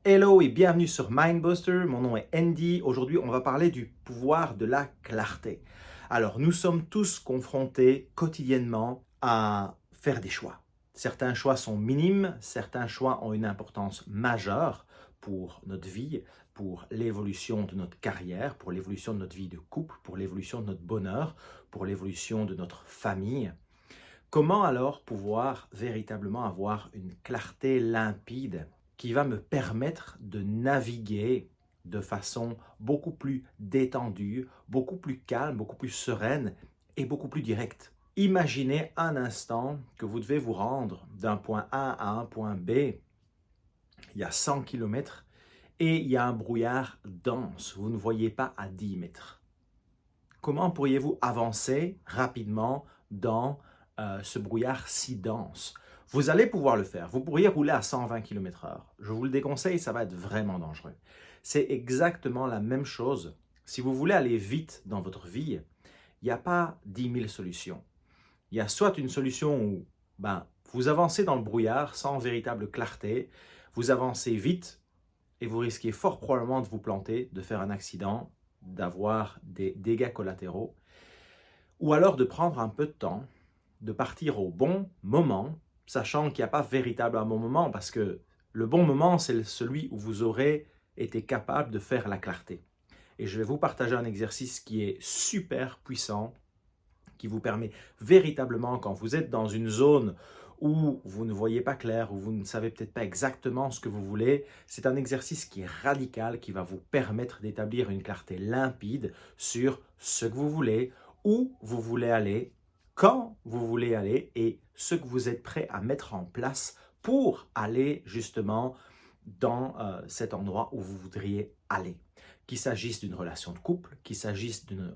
Hello et bienvenue sur Mindbuster, mon nom est Andy. Aujourd'hui, on va parler du pouvoir de la clarté. Alors, nous sommes tous confrontés quotidiennement à faire des choix. Certains choix sont minimes, certains choix ont une importance majeure pour notre vie, pour l'évolution de notre carrière, pour l'évolution de notre vie de couple, pour l'évolution de notre bonheur, pour l'évolution de notre famille. Comment alors pouvoir véritablement avoir une clarté limpide qui va me permettre de naviguer de façon beaucoup plus détendue, beaucoup plus calme, beaucoup plus sereine et beaucoup plus directe? Imaginez un instant que vous devez vous rendre d'un point A à un point B. Il y a 100 km et il y a un brouillard dense. Vous ne voyez pas à 10 mètres. Comment pourriez-vous avancer rapidement dans ce brouillard si dense? Vous allez pouvoir le faire. Vous pourriez rouler à 120 km/h. Je vous le déconseille, ça va être vraiment dangereux. C'est exactement la même chose. Si vous voulez aller vite dans votre vie, il n'y a pas 10 000 solutions. Il y a soit une solution où vous avancez dans le brouillard sans véritable clarté, vous avancez vite et vous risquez fort probablement de vous planter, de faire un accident, d'avoir des dégâts collatéraux, ou alors de prendre un peu de temps, de partir au bon moment, sachant qu'il n'y a pas véritablement un bon moment, parce que le bon moment, c'est celui où vous aurez été capable de faire la clarté. Et je vais vous partager un exercice qui est super puissant, qui vous permet véritablement, quand vous êtes dans une zone où vous ne voyez pas clair, où vous ne savez peut-être pas exactement ce que vous voulez, c'est un exercice qui est radical, qui va vous permettre d'établir une clarté limpide sur ce que vous voulez, où vous voulez aller, quand vous voulez aller et ce que vous êtes prêt à mettre en place pour aller justement dans cet endroit où vous voudriez aller. Qu'il s'agisse d'une relation de couple, qu'il s'agisse d'une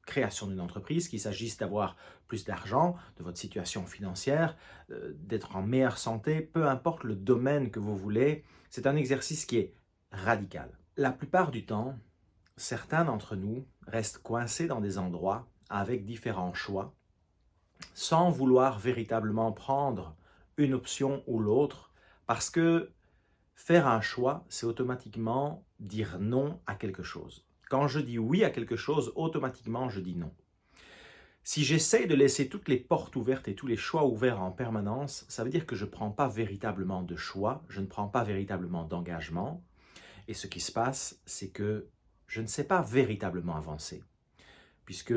création d'une entreprise, qu'il s'agisse d'avoir plus d'argent, de votre situation financière, d'être en meilleure santé, peu importe le domaine que vous voulez, c'est un exercice qui est radical. La plupart du temps, certains d'entre nous restent coincés dans des endroits avec différents choix, sans vouloir véritablement prendre une option ou l'autre, parce que faire un choix, c'est automatiquement dire non à quelque chose. Quand je dis oui à quelque chose, automatiquement, je dis non. Si j'essaie de laisser toutes les portes ouvertes et tous les choix ouverts en permanence, ça veut dire que je ne prends pas véritablement de choix, je ne prends pas véritablement d'engagement. Et ce qui se passe, c'est que je ne sais pas véritablement avancer, puisque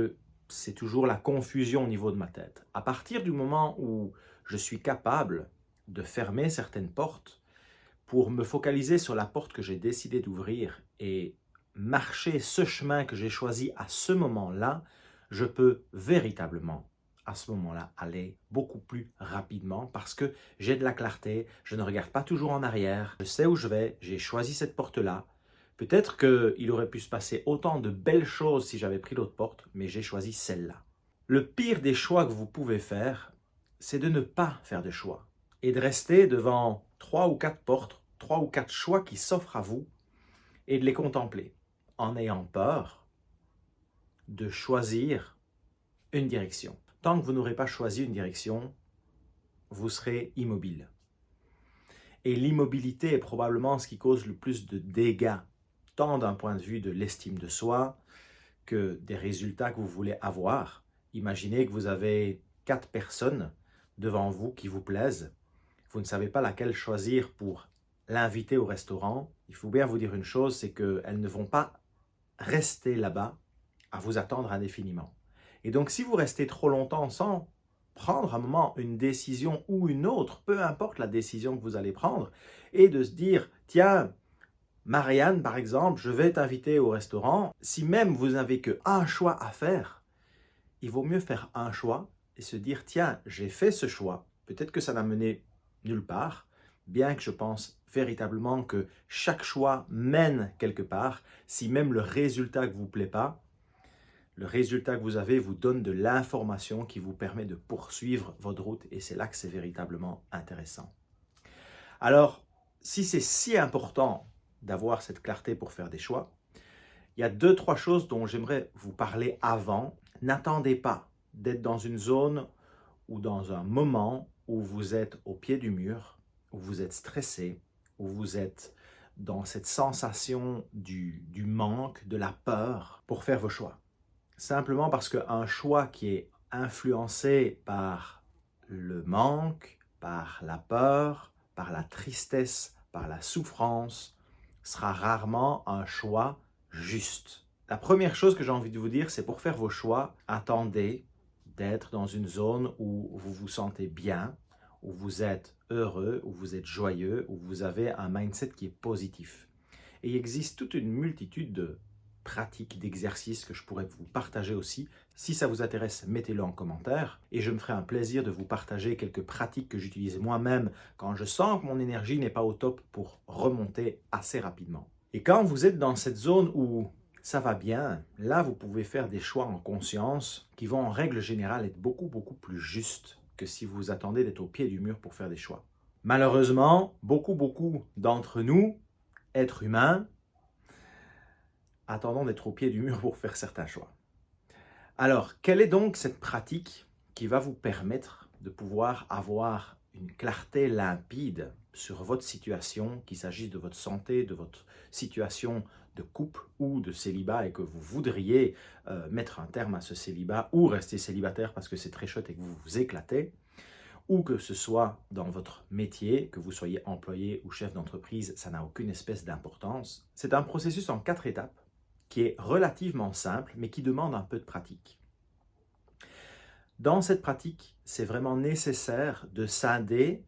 c'est toujours la confusion au niveau de ma tête. À partir du moment où je suis capable de fermer certaines portes, pour me focaliser sur la porte que j'ai décidé d'ouvrir et marcher ce chemin que j'ai choisi à ce moment-là, je peux véritablement, à ce moment-là, aller beaucoup plus rapidement parce que j'ai de la clarté, je ne regarde pas toujours en arrière, je sais où je vais, j'ai choisi cette porte-là. Peut-être qu'il aurait pu se passer autant de belles choses si j'avais pris l'autre porte, mais j'ai choisi celle-là. Le pire des choix que vous pouvez faire, c'est de ne pas faire de choix et de rester devant 3 ou 4 portes, 3 ou 4 choix qui s'offrent à vous et de les contempler en ayant peur de choisir une direction. Tant que vous n'aurez pas choisi une direction, vous serez immobile. Et l'immobilité est probablement ce qui cause le plus de dégâts, tant d'un point de vue de l'estime de soi que des résultats que vous voulez avoir. Imaginez que vous avez 4 personnes devant vous qui vous plaisent. Vous ne savez pas laquelle choisir pour l'inviter au restaurant. Il faut bien vous dire une chose, c'est qu'elles ne vont pas rester là-bas à vous attendre indéfiniment. Et donc, si vous restez trop longtemps sans prendre un moment une décision ou une autre, peu importe la décision que vous allez prendre, et de se dire, tiens, Marianne, par exemple, je vais t'inviter au restaurant. Si même vous n'avez qu'un choix à faire, il vaut mieux faire un choix et se dire, tiens, j'ai fait ce choix. Peut-être que ça n'a mené nulle part, bien que je pense véritablement que chaque choix mène quelque part. Si même le résultat ne vous plaît pas, le résultat que vous avez vous donne de l'information qui vous permet de poursuivre votre route et c'est là que c'est véritablement intéressant. Alors, si c'est si important d'avoir cette clarté pour faire des choix, il y a 2-3 choses dont j'aimerais vous parler avant. N'attendez pas d'être dans une zone ou dans un moment où vous êtes au pied du mur, où vous êtes stressé, où vous êtes dans cette sensation du manque, de la peur pour faire vos choix. Simplement parce qu'un choix qui est influencé par le manque, par la peur, par la tristesse, par la souffrance, sera rarement un choix juste. La première chose que j'ai envie de vous dire, c'est pour faire vos choix, attendez d'être dans une zone où vous vous sentez bien, où vous êtes heureux, où vous êtes joyeux, où vous avez un mindset qui est positif. Et il existe toute une multitude de pratiques, d'exercices que je pourrais vous partager aussi. Si ça vous intéresse, mettez-le en commentaire et je me ferai un plaisir de vous partager quelques pratiques que j'utilise moi-même quand je sens que mon énergie n'est pas au top pour remonter assez rapidement. Et quand vous êtes dans cette zone où ça va bien, là vous pouvez faire des choix en conscience qui vont en règle générale être beaucoup plus justes que si vous attendez d'être au pied du mur pour faire des choix. Malheureusement, beaucoup d'entre nous, êtres humains, attendons d'être au pied du mur pour faire certains choix. Alors, quelle est donc cette pratique qui va vous permettre de pouvoir avoir une clarté limpide sur votre situation, qu'il s'agisse de votre santé, de votre situation de couple ou de célibat et que vous voudriez mettre un terme à ce célibat ou rester célibataire parce que c'est très chouette et que vous vous éclatez, ou que ce soit dans votre métier, que vous soyez employé ou chef d'entreprise, ça n'a aucune espèce d'importance. C'est un processus en 4 étapes qui est relativement simple, mais qui demande un peu de pratique. Dans cette pratique, c'est vraiment nécessaire de scinder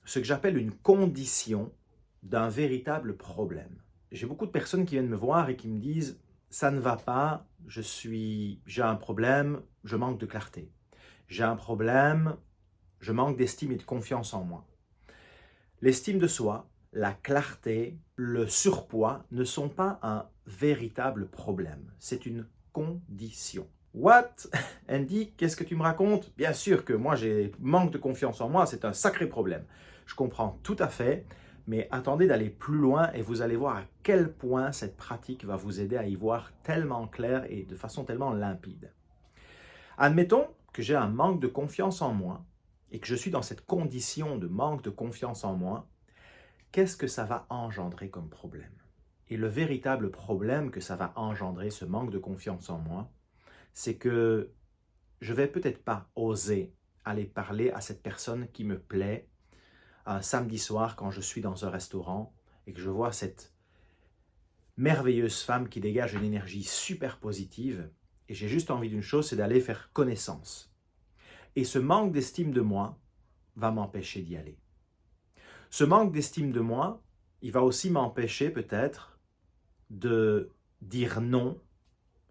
ce que j'appelle une condition d'un véritable problème. J'ai beaucoup de personnes qui viennent me voir et qui me disent « ça ne va pas, j'ai un problème, je manque de clarté. J'ai un problème, je manque d'estime et de confiance en moi. » L'estime de soi, la clarté, le surpoids ne sont pas un véritable problème. C'est une condition. What? Andy, qu'est-ce que tu me racontes? Bien sûr que moi, j'ai manque de confiance en moi, c'est un sacré problème. Je comprends tout à fait, mais attendez d'aller plus loin et vous allez voir à quel point cette pratique va vous aider à y voir tellement clair et de façon tellement limpide. Admettons que j'ai un manque de confiance en moi et que je suis dans cette condition de manque de confiance en moi. Qu'est-ce que ça va engendrer comme problème? Et le véritable problème que ça va engendrer, ce manque de confiance en moi, c'est que je vais peut-être pas oser aller parler à cette personne qui me plaît un samedi soir quand je suis dans un restaurant et que je vois cette merveilleuse femme qui dégage une énergie super positive et j'ai juste envie d'une chose, c'est d'aller faire connaissance. Et ce manque d'estime de moi va m'empêcher d'y aller. Ce manque d'estime de moi, il va aussi m'empêcher peut-être de dire non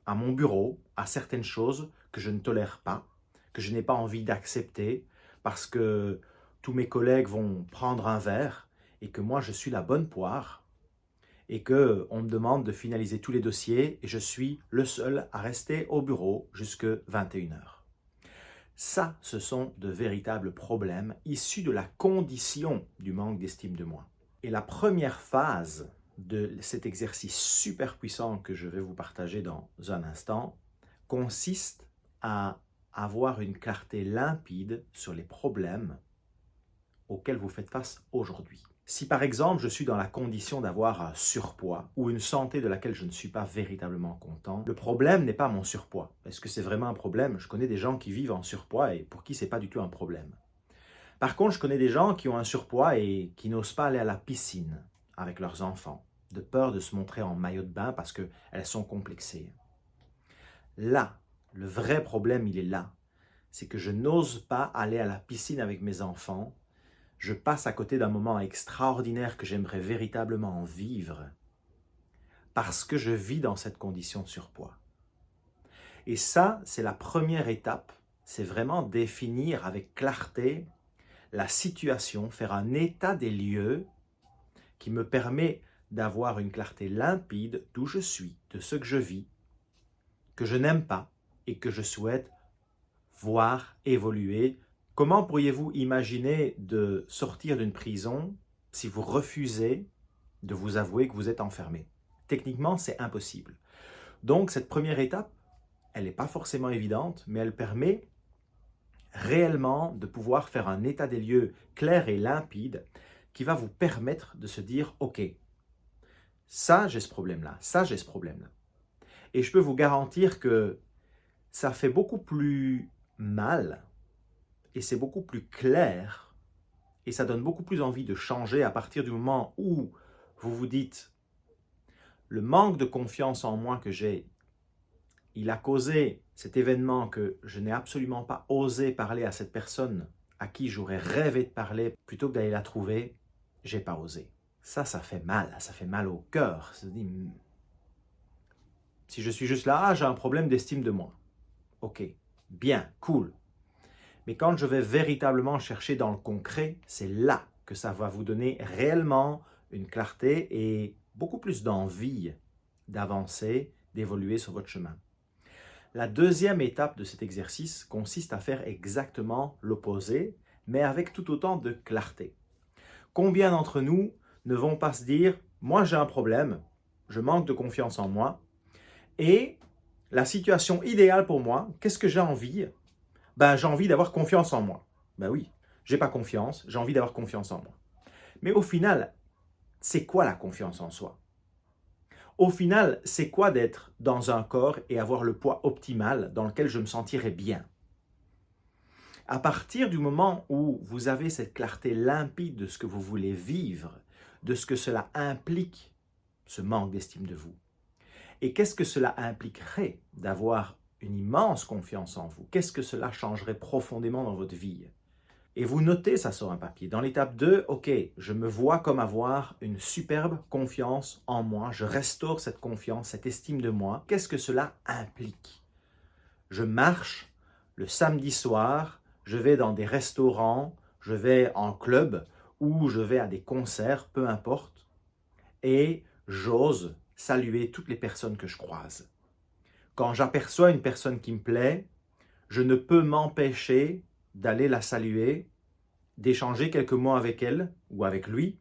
à mon bureau, à certaines choses que je ne tolère pas, que je n'ai pas envie d'accepter parce que tous mes collègues vont prendre un verre et que moi je suis la bonne poire et qu'on me demande de finaliser tous les dossiers et je suis le seul à rester au bureau jusque 21h. Ça, ce sont de véritables problèmes issus de la condition du manque d'estime de moi. Et la première phase de cet exercice super puissant que je vais vous partager dans un instant consiste à avoir une clarté limpide sur les problèmes auxquels vous faites face aujourd'hui. Si par exemple je suis dans la condition d'avoir un surpoids ou une santé de laquelle je ne suis pas véritablement content, le problème n'est pas mon surpoids. Est-ce que c'est vraiment un problème? Je connais des gens qui vivent en surpoids et pour qui ce n'est pas du tout un problème. Par contre, je connais des gens qui ont un surpoids et qui n'osent pas aller à la piscine avec leurs enfants, de peur de se montrer en maillot de bain parce qu'elles sont complexées. Là, le vrai problème, il est là. C'est que je n'ose pas aller à la piscine avec mes enfants. Je passe à côté d'un moment extraordinaire que j'aimerais véritablement vivre parce que je vis dans cette condition de surpoids. Et ça, c'est la première étape. C'est vraiment définir avec clarté la situation, faire un état des lieux qui me permet d'avoir une clarté limpide d'où je suis, de ce que je vis, que je n'aime pas et que je souhaite voir évoluer. Comment pourriez-vous imaginer de sortir d'une prison si vous refusez de vous avouer que vous êtes enfermé? Techniquement, c'est impossible. Donc, cette première étape, elle n'est pas forcément évidente, mais elle permet réellement de pouvoir faire un état des lieux clair et limpide qui va vous permettre de se dire « Ok, ça j'ai ce problème-là, ça j'ai ce problème-là. Et je peux vous garantir que ça fait beaucoup plus mal et c'est beaucoup plus clair et ça donne beaucoup plus envie de changer à partir du moment où vous vous dites le manque de confiance en moi que j'ai, il a causé cet événement que je n'ai absolument pas osé parler à cette personne à qui j'aurais rêvé de parler plutôt que d'aller la trouver, j'ai pas osé. Ça fait mal au cœur. Ça se dit, si je suis juste là, j'ai un problème d'estime de moi. Ok, bien, cool. Mais quand je vais véritablement chercher dans le concret, c'est là que ça va vous donner réellement une clarté et beaucoup plus d'envie d'avancer, d'évoluer sur votre chemin. La deuxième étape de cet exercice consiste à faire exactement l'opposé, mais avec tout autant de clarté. Combien d'entre nous ne vont pas se dire « moi j'ai un problème, je manque de confiance en moi, et la situation idéale pour moi, qu'est-ce que j'ai envie ? J'ai envie d'avoir confiance en moi. » Ben oui, j'ai pas confiance, j'ai envie d'avoir confiance en moi. Mais au final, c'est quoi la confiance en soi ? Au final, c'est quoi d'être dans un corps et avoir le poids optimal dans lequel je me sentirais bien ? À partir du moment où vous avez cette clarté limpide de ce que vous voulez vivre, de ce que cela implique, ce manque d'estime de vous, et qu'est-ce que cela impliquerait d'avoir une immense confiance en vous? Qu'est-ce que cela changerait profondément dans votre vie? Et vous notez ça sur un papier. Dans l'étape 2, ok, je me vois comme avoir une superbe confiance en moi. Je restaure cette confiance, cette estime de moi. Qu'est-ce que cela implique? Je marche le samedi soir, je vais dans des restaurants, je vais en club ou je vais à des concerts, peu importe, et j'ose saluer toutes les personnes que je croise. Quand j'aperçois une personne qui me plaît, je ne peux m'empêcher d'aller la saluer, d'échanger quelques mots avec elle ou avec lui,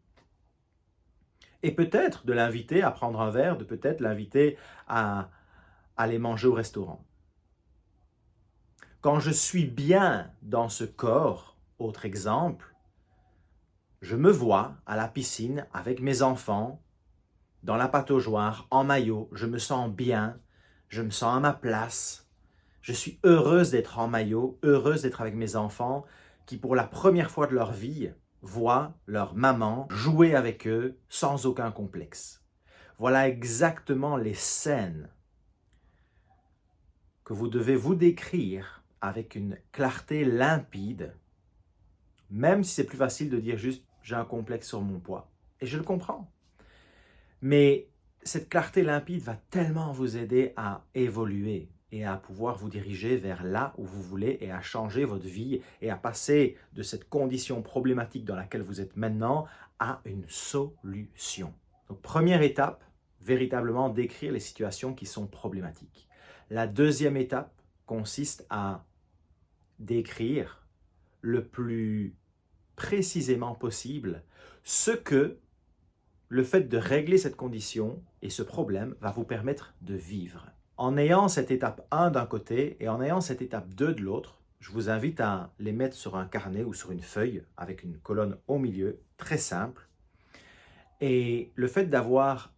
et peut-être de l'inviter à prendre un verre, de peut-être l'inviter à aller manger au restaurant. Quand je suis bien dans ce corps, autre exemple, je me vois à la piscine avec mes enfants, dans la pataugeoire, en maillot, je me sens bien, je me sens à ma place, je suis heureuse d'être en maillot, heureuse d'être avec mes enfants qui pour la première fois de leur vie voient leur maman jouer avec eux sans aucun complexe. Voilà exactement les scènes que vous devez vous décrire avec une clarté limpide, même si c'est plus facile de dire juste « j'ai un complexe sur mon poids ». Et je le comprends. Mais cette clarté limpide va tellement vous aider à évoluer et à pouvoir vous diriger vers là où vous voulez et à changer votre vie et à passer de cette condition problématique dans laquelle vous êtes maintenant à une solution. Donc, première étape, véritablement décrire les situations qui sont problématiques. La deuxième étape consiste à décrire le plus précisément possible ce que le fait de régler cette condition et ce problème va vous permettre de vivre. En ayant cette étape 1 d'un côté et en ayant cette étape 2 de l'autre, je vous invite à les mettre sur un carnet ou sur une feuille avec une colonne au milieu, très simple. Et le fait d'avoir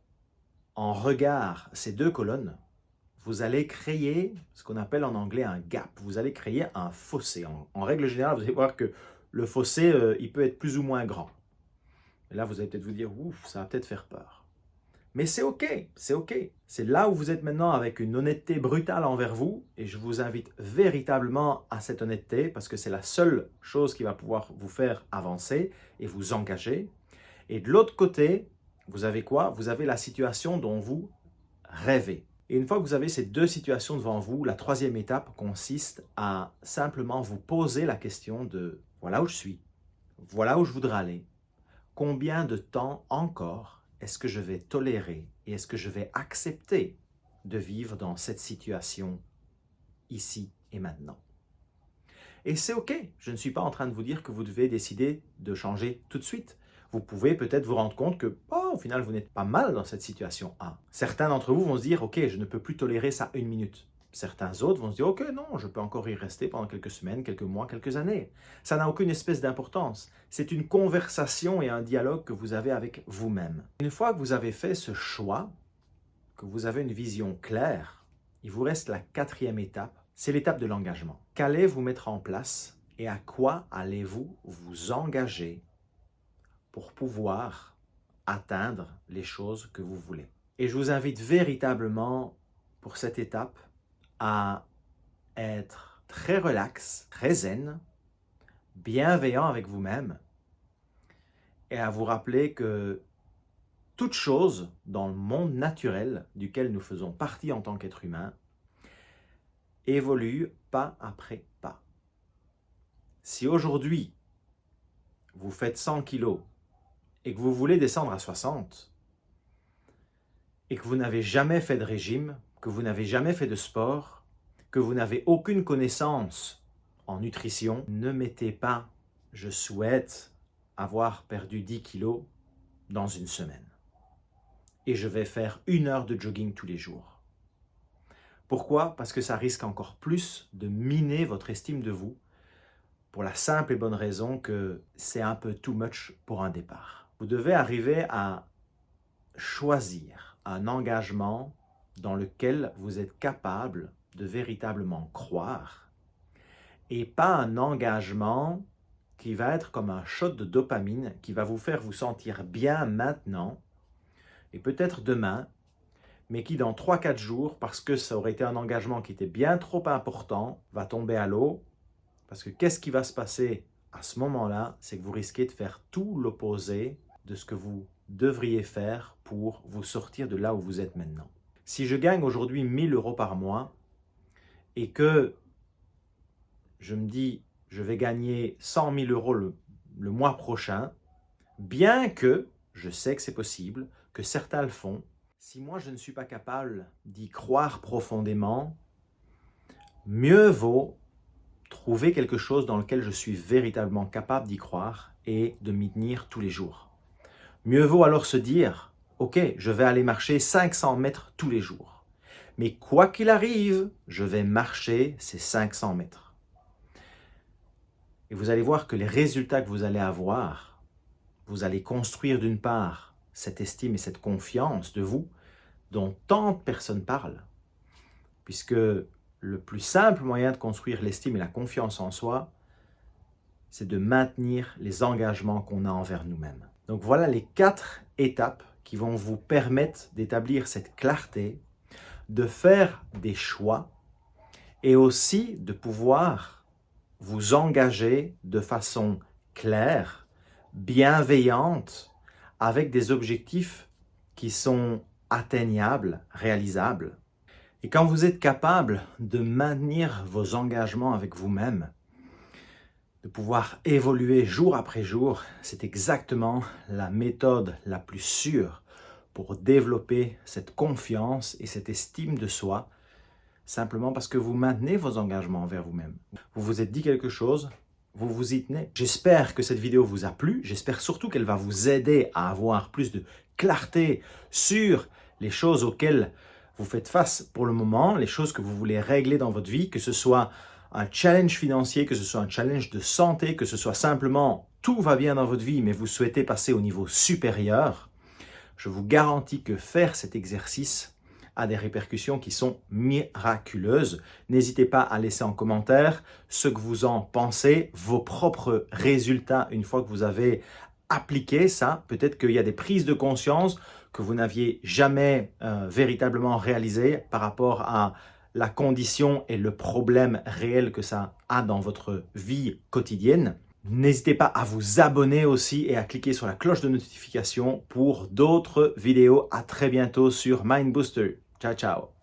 en regard ces deux colonnes, vous allez créer ce qu'on appelle en anglais un gap. Vous allez créer un fossé. En règle générale, vous allez voir que le fossé, il peut être plus ou moins grand. Et là, vous allez peut-être vous dire, ouf, ça va peut-être faire peur. Mais c'est ok, c'est ok. C'est là où vous êtes maintenant avec une honnêteté brutale envers vous et je vous invite véritablement à cette honnêteté parce que c'est la seule chose qui va pouvoir vous faire avancer et vous engager. Et de l'autre côté, vous avez quoi? Vous avez la situation dont vous rêvez. Et une fois que vous avez ces deux situations devant vous, la troisième étape consiste à simplement vous poser la question de voilà où je suis, voilà où je voudrais aller, combien de temps encore est-ce que je vais tolérer et est-ce que je vais accepter de vivre dans cette situation ici et maintenant. Et c'est ok, je ne suis pas en train de vous dire que vous devez décider de changer tout de suite. Vous pouvez peut-être vous rendre compte que, au final, vous n'êtes pas mal dans cette situation 1. Certains d'entre vous vont se dire, ok, je ne peux plus tolérer ça une minute. Certains autres vont se dire, ok, non, je peux encore y rester pendant quelques semaines, quelques mois, quelques années. Ça n'a aucune espèce d'importance. C'est une conversation et un dialogue que vous avez avec vous-même. Une fois que vous avez fait ce choix, que vous avez une vision claire, il vous reste la 4e étape, c'est l'étape de l'engagement. Qu'allez-vous mettre en place et à quoi allez-vous vous engager pour pouvoir atteindre les choses que vous voulez? Et je vous invite véritablement pour cette étape à être très relax, très zen, bienveillant avec vous-même et à vous rappeler que toute chose dans le monde naturel duquel nous faisons partie en tant qu'être humain évolue pas après pas. Si aujourd'hui vous faites 100 kilos et que vous voulez descendre à 60 et que vous n'avez jamais fait de régime, que vous n'avez jamais fait de sport, que vous n'avez aucune connaissance en nutrition, ne mettez pas « je souhaite avoir perdu 10 kilos dans une semaine et je vais faire 1 heure de jogging tous les jours ». Pourquoi? Parce que ça risque encore plus de miner votre estime de vous pour la simple et bonne raison que c'est un peu too much pour un départ. Vous devez arriver à choisir un engagement dans lequel vous êtes capable de véritablement croire et pas un engagement qui va être comme un shot de dopamine qui va vous faire vous sentir bien maintenant et peut-être demain, mais qui dans 3-4 jours, parce que ça aurait été un engagement qui était bien trop important, va tomber à l'eau. Parce que qu'est-ce qui va se passer à ce moment-là? C'est que vous risquez de faire tout l'opposé de ce que vous devriez faire pour vous sortir de là où vous êtes maintenant. Si je gagne aujourd'hui 1 000 € par mois et que je me dis je vais gagner 100 000 € le mois prochain, bien que je sais que c'est possible, que certains le font, si moi je ne suis pas capable d'y croire profondément, mieux vaut trouver quelque chose dans lequel je suis véritablement capable d'y croire et de m'y tenir tous les jours. Mieux vaut alors se dire, ok, je vais aller marcher 500 mètres tous les jours. Mais quoi qu'il arrive, je vais marcher ces 500 mètres. Et vous allez voir que les résultats que vous allez avoir, vous allez construire d'une part cette estime et cette confiance de vous dont tant de personnes parlent. Puisque le plus simple moyen de construire l'estime et la confiance en soi, c'est de maintenir les engagements qu'on a envers nous-mêmes. Donc voilà les 4 étapes qui vont vous permettre d'établir cette clarté, de faire des choix et aussi de pouvoir vous engager de façon claire, bienveillante, avec des objectifs qui sont atteignables, réalisables. Et quand vous êtes capable de maintenir vos engagements avec vous-même, de pouvoir évoluer jour après jour, c'est exactement la méthode la plus sûre pour développer cette confiance et cette estime de soi, simplement parce que vous maintenez vos engagements envers vous-même. Vous vous êtes dit quelque chose, vous vous y tenez. J'espère que cette vidéo vous a plu, j'espère surtout qu'elle va vous aider à avoir plus de clarté sur les choses auxquelles vous faites face pour le moment, les choses que vous voulez régler dans votre vie, que ce soit un challenge financier, que ce soit un challenge de santé, que ce soit simplement tout va bien dans votre vie, mais vous souhaitez passer au niveau supérieur. Je vous garantis que faire cet exercice a des répercussions qui sont miraculeuses. N'hésitez pas à laisser en commentaire ce que vous en pensez, vos propres résultats une fois que vous avez appliqué ça. Peut-être qu'il y a des prises de conscience que vous n'aviez jamais véritablement réalisées par rapport à la condition et le problème réel que ça a dans votre vie quotidienne. N'hésitez pas à vous abonner aussi et à cliquer sur la cloche de notification pour d'autres vidéos. À très bientôt sur Mind Booster. Ciao, ciao.